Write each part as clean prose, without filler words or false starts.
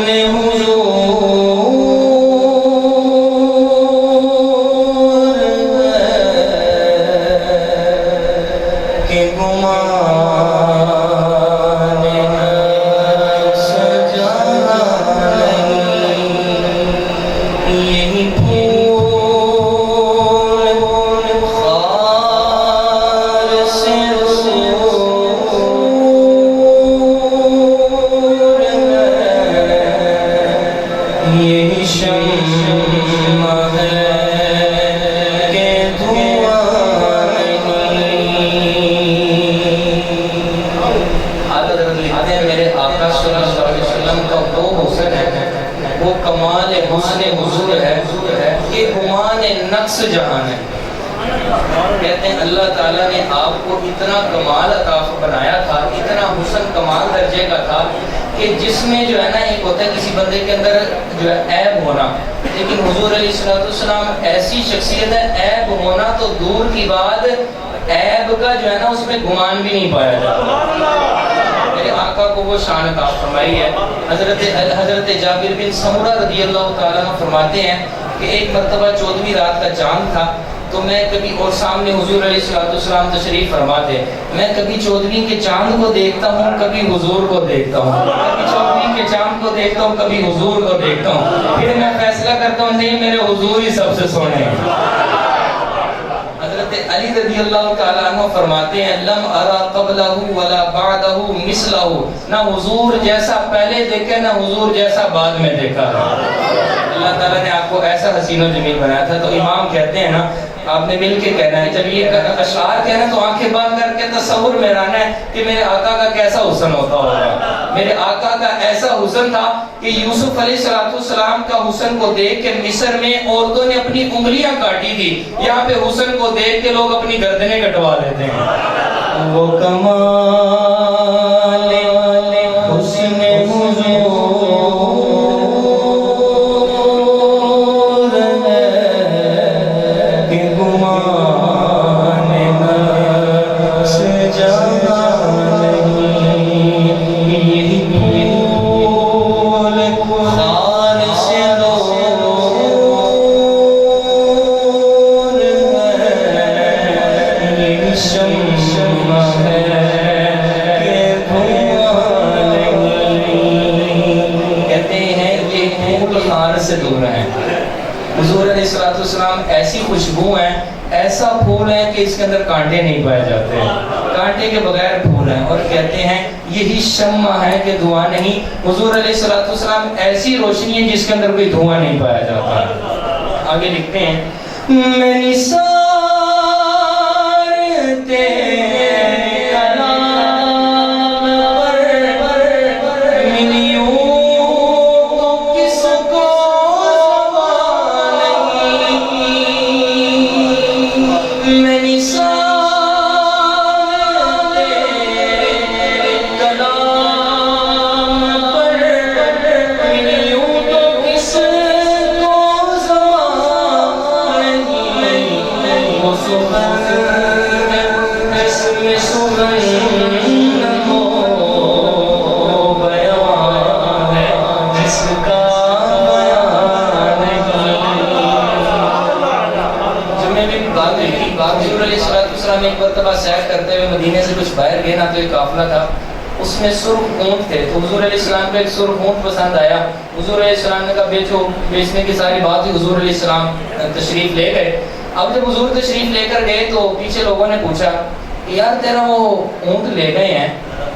حسن حضور کے گمان نقص جہاں نہیں، یہی پھول خار سے دور ہے، یہی شمع ہے کہ دھواں صلی اللہ علیہ وسلم کا وہ حسن ہے، وہ کمال حسن حضور ہے کہ گمان نقص جہاں ہے۔ کہتے ہیں اللہ تعالیٰ نے آپ کو اتنا کمال عطا بنایا تھا، اتنا حسن کمال درجے کا تھا کہ جس میں جو ہے نا ایک ہوتا ہے کسی بندے کے اندر جو ہے عیب ہونا، لیکن حضور علیہ السلام ایسی شخصیت ہے عیب ہونا تو دور کی بات، عیب کا جو ہے نا اس میں گمان بھی نہیں پایا جاتا۔ میرے آقا کو وہ شان عطا فرمائی ہے۔ حضرت جابر بن سمرہ رضی اللہ تعالیٰ عنہ فرماتے ہیں کہ ایک مرتبہ 14ویں رات کا چاند تھا، تو میں کبھی اور سامنے حضور علیہ السلام تشریف فرماتے، میں کبھی 14ویں کے چاند کو دیکھتا ہوں، کبھی حضور کو دیکھتا ہوں، کبھی 14ویں کے چاند کو دیکھتا ہوں، کبھی حضور کو دیکھتا ہوں، پھر میں فیصلہ کرتا ہوں نہیں میرے حضور ہی سب سے سونے ہیں۔ حضرت علی رضی اللہ تعالیٰ عنہ فرماتے ہیں لم ارا قبلہ ولا بعدہ مثلہ، نہ حضور جیسا پہلے دیکھا نہ حضور جیسا بعد میں دیکھا۔ اللہ تعالیٰ نے آپ کو ایسا حسین و جمیل بنایا تھا۔ تو امام کہتے ہیں نا آپ نے مل کے کہنا ہے، جب یہ اشعار کہنا تو آنکھیں بند کر کے تصور میں رہنا ہے کہ میرے آقا کا کیسا حسن ہوتا ہوگا۔ میرے آقا کا ایسا حسن تھا کہ یوسف علیہ السلام کا حسن کو دیکھ کے مصر میں عورتوں نے اپنی انگلیاں کاٹی تھی، یہاں پہ حسن کو دیکھ کے لوگ اپنی گردنیں کٹوا لیتے ہیں۔ وہ کمال حسن حضور ہے کہ گمان نقص جہاں نہیں، یہی پھول خار سے دور ہے، یہی شمع ہے کہ دھواں نہیں۔ کہتے ہیں یہ پھول خار سے دور ہے۔ حضور علیہ السلام ایسی خوشبو ہیں، ایسا پھول ہے کہ اس کے اندر کانٹے نہیں پائے جاتے، کانٹے کے بغیر پھول ہیں، اور کہتے ہیں یہی شمع ہے کہ دھواں نہیں۔ حضور علیہ السلام ایسی روشنی ہے جس کے اندر کوئی دھواں نہیں پایا جاتا۔ آگے لکھتے ہیں میں نثار تیرے کلام پر ملیوں تو کس کو زبان نہیں، میں نثار تیرے کلام پر ملیوں تو کس کو زبان نہیں، وہ سخن جس میں سخن ہو بیان ہے جس کا بیان نہیں۔ جب میں بھی بات دیکھی، حضور علیہ السلام ایک مرتبہ سیر کرتے ہوئے مدینے سے کچھ باہر گئے نا، تو ایک قافلہ تھا، اس میں سرخ اونٹ تھے، تو حضور علیہ السلام کو ایک سرخ اونٹ پسند آیا۔ حضور علیہ السلام نے کہا بیچو، بیچنے کی ساری بات ہی حضور علیہ السلام تشریف لے گئے۔ اب جب حضور تشریف لے کر گئے تو پیچھے لوگوں نے پوچھا کہ یار تیرا وہ اونٹ لے گئے ہیں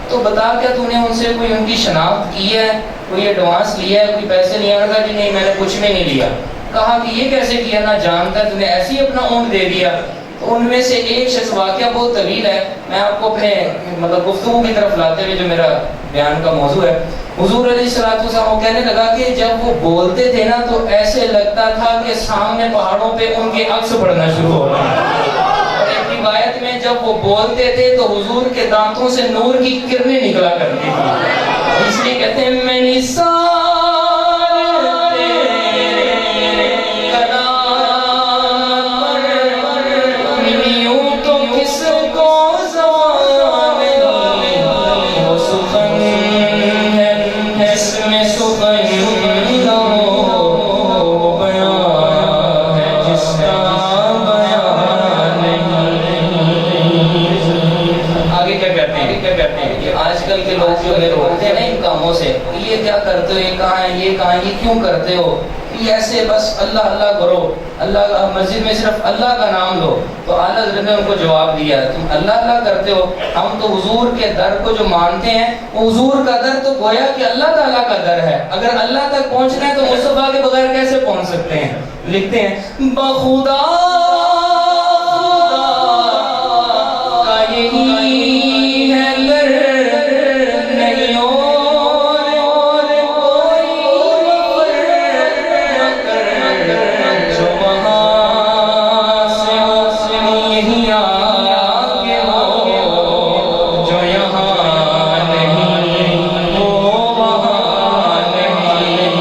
تو بتا کیا تو نے ان سے کوئی ان کی شناخت کی ہے، کوئی ایڈوانس لیا ہے، کوئی پیسے لیا؟ کہا جی نہیں میں نے کچھ بھی نہیں لیا۔ کہا کہ یہ کیسے کیا، نہ جانتا ہے تو نے ایسے ہی اپنا اونٹ دے دیا؟ تو ان میں سے ایک شخص، واقعہ بہت طویل ہے، میں آپ کو اپنے گفتگو کی طرف لاتے ہوئے جو میرا بیان کا موضوع ہے، حضور علیہ السلام وہ کہنے لگا کہ جب وہ بولتے تھے نا تو ایسے لگتا تھا کہ سامنے پہاڑوں پہ ان کے عکس پڑنا شروع ہو گئے، اور ایک روایت میں جب وہ بولتے تھے تو حضور کے دانتوں سے نور کی کرنیں نکلا کرتی تھی، اس لیے کہتے ہیں میں سخن کہتے ہیں کہ آج کل کے لوگ جو ہے روکتے ہیں نا ان کاموں سے، یہ کیا کرتے ہو، یہ کہاں ہے، یہ کہاں ہے، یہ کیوں کرتے ہو، یہ ایسے بس اللہ اللہ کرو، اللہ مسجد میں صرف اللہ کا نام لو. تو اعلیٰ حضرت نے ان کو جواب دیا، تم اللہ اللہ کرتے ہو، ہم تو حضور کے در کو جو مانتے ہیں، وہ حضور کا در تو گویا کہ اللہ تعالیٰ کا در ہے. اگر اللہ تک پہنچنا ہے تو مصطفیٰ کے بغیر کیسے پہنچ سکتے ہیں؟ لکھتے ہیں بخدا کا یہی ہے در، نہیں اور کوئی جو وہاں سے یہی آگے ہو، جو یہاں نہیں وہ وہاں نہیں.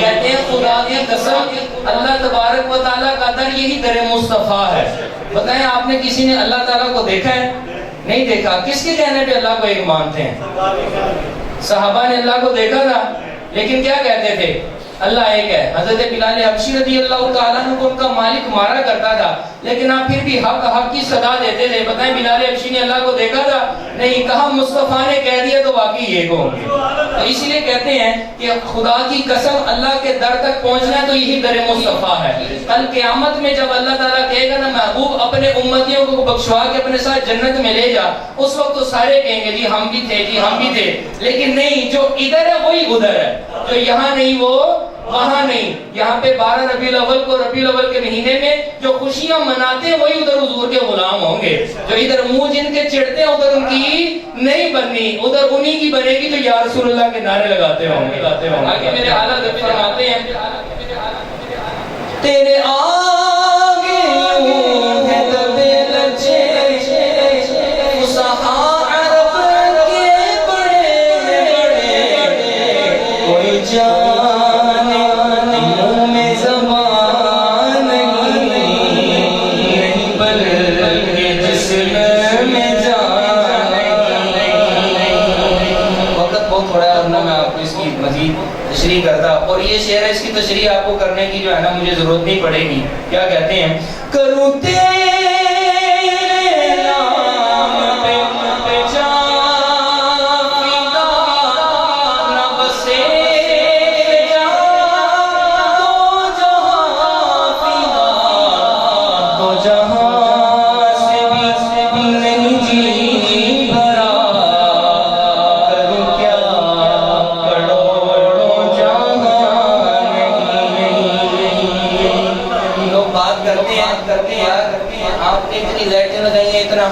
کہتے ہیں خدا کی قسم اللہ تبارک و تعالیٰ کا در یہی در مصطفیٰ ہے. بتائیں آپ نے کسی نے اللہ تعالیٰ کو دیکھا ہے؟ نہیں دیکھا. کس کے کہنے پہ اللہ کو ایک مانتے ہیں؟ صحابہ نے اللہ کو دیکھا تھا لیکن کیا کہتے تھے؟ اللہ ایک ہے. حضرت بلال حبشی رضی اللہ تعالیٰ عنہ کو ان کا مالک مارا کرتا تھا لیکن آپ پھر بھی حق حق کی صدا دیتے تھے. بتائیں بلال حبشی نے اللہ کو دیکھا تھا؟ نہیں. کہا مصطفیٰ نے کہہ دیا تو واقعی ایک ہوں گے. تو اسی لیے کہتے ہیں کہ خدا کی قسم اللہ کے در تک پہنچنا ہے تو یہی در مصطفیٰ ہے. کل قیامت میں جب اللہ تعالیٰ کہے گا نا محبوب اپنے امتیوں کو بخشوا کے اپنے ساتھ جنت میں لے جا، اس وقت تو سارے کہیں گے جی ہم بھی تھے، جی ہم بھی تھے. لیکن نہیں، جو ادھر ہے وہی ادھر ہے، جو یہاں نہیں وہ وہاں نہیں. یہاں پہ 12 ربیع الاول کو، ربیع الاول کے مہینے میں جو خوشیاں مناتے ہیں وہی ادھر حضور کے غلام ہوں گے. جو ادھر منہ جن کے چڑھتے ہیں ادھر ان کی نہیں بننی، ادھر انہی کی بنے گی جو یا رسول اللہ کے نعرے لگاتے ہوں گے. آگے میرے اعلیٰ حضرت فرماتے ہیں تیرے آگے یوں ہے دبے لچے فصحاء عرب کے بڑے بڑے، کوئی جانے منہ میں زبان نہیں بلکہ جسم میں جان. وقت بہت تھوڑا ہے ورنہ میں آپ کو اس کی مزید تشریح کرتا، اور یہ شعر ہے اس کی تشریح آپ کو کرنے کی جو ہے نا مجھے ضرورت نہیں پڑے گی. کیا کہتے ہیں؟ کروں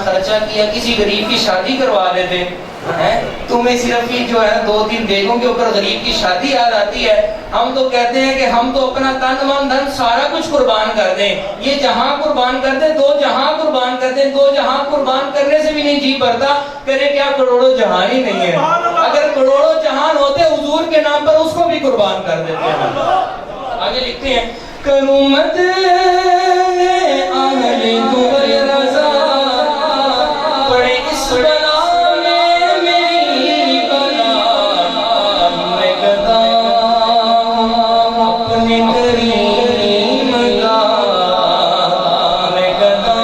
خرچہ کیا، کسی غریب کی شادی کروا دیتے ہیں. تمہیں صرف ہی جو ہے 2-3 دیگوں کے اوپر غریب کی شادی یاد آتی ہے. ہم تو کہتے ہیں کہ ہم تو اپنا تن من دھن سارا کچھ قربان کر دیں. یہ جہاں قربان کر دیں، 2 جہاں قربان کر دیں. 2 جہاں قربان کرنے سے بھی نہیں جی بھرتا، کرے کیا کروڑوں جہان ہی نہیں ہے. اگر کروڑوں جہان ہوتے حضور کے نام پر اس کو بھی قربان کر دیتے ہیں. آگے لکھتے ہیں کرمت اہل دور رضا پڑے اس بلا میں میری بلا، میں گدا اپنے کریم کا، میں گدا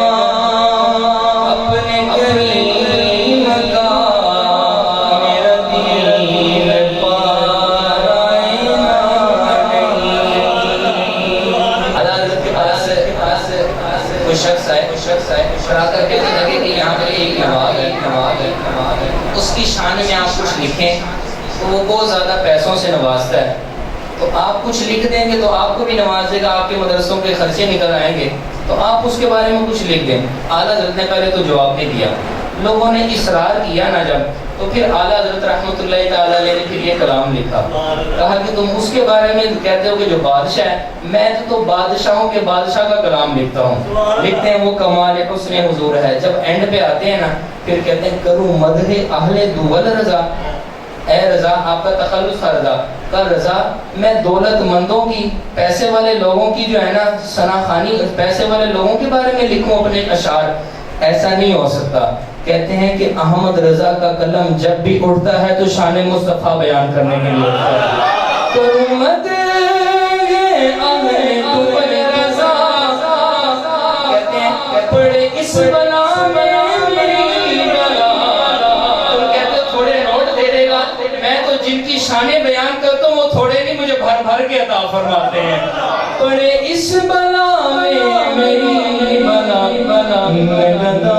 اپنے کریم کا، میرا دل پارائے کوئی شخص آئے شرا کر کے لگے کہ یہاں پہ ایک نواز ہے، اس کی شان میں آپ کچھ لکھیں تو وہ بہت زیادہ پیسوں سے نوازتا ہے. تو آپ کچھ لکھ دیں گے تو آپ کو بھی نواز دے گا، آپ کے مدرسوں کے خرچے نکل آئیں گے، تو آپ اس کے بارے میں کچھ لکھ دیں. اعلیٰ حضرت نے پہلے تو جواب نہیں دیا، لوگوں نے اصرار کیا نا جب، تو پھر اعلیٰ حضرت رحمۃ اللہ تعالیٰ علیہ نے پھر یہ کلام لکھا. کہا کہ تم اس کے بارے میں کہتے ہو کہ جو بادشاہ ہے، میں تو بادشاہوں کے بادشاہ کا کلام لکھتا ہوں. لکھتے ہیں وہ کمال حسن حضور ہے. جب اینڈ پہ آتے ہیں نا پھر کہتے ہیں کروں مدح اہل دول رضا، اے رضا آپ کا تخلص تھا رضا کا، رضا میں دولت مندوں کی، پیسے والے لوگوں کی جو ہے نا ثناخوانی، پیسے والے لوگوں کے بارے میں لکھوں اپنے اشعار، ایسا نہیں ہو سکتا. کہتے ہیں کہ احمد رضا کا قلم جب بھی اٹھتا ہے تو شان مصطفیٰ بیان کرنے کے لیے اٹھتا ہے. کرمت اہل دول رضا کہتے ہیں پڑے اس بلا میں میری بلا، شانے بیان کرتا ہوں وہ تھوڑے نہیں مجھے بھر بھر کے عطا فرماتے ہیں. پڑے اس بلا میں میری بلا میں لگا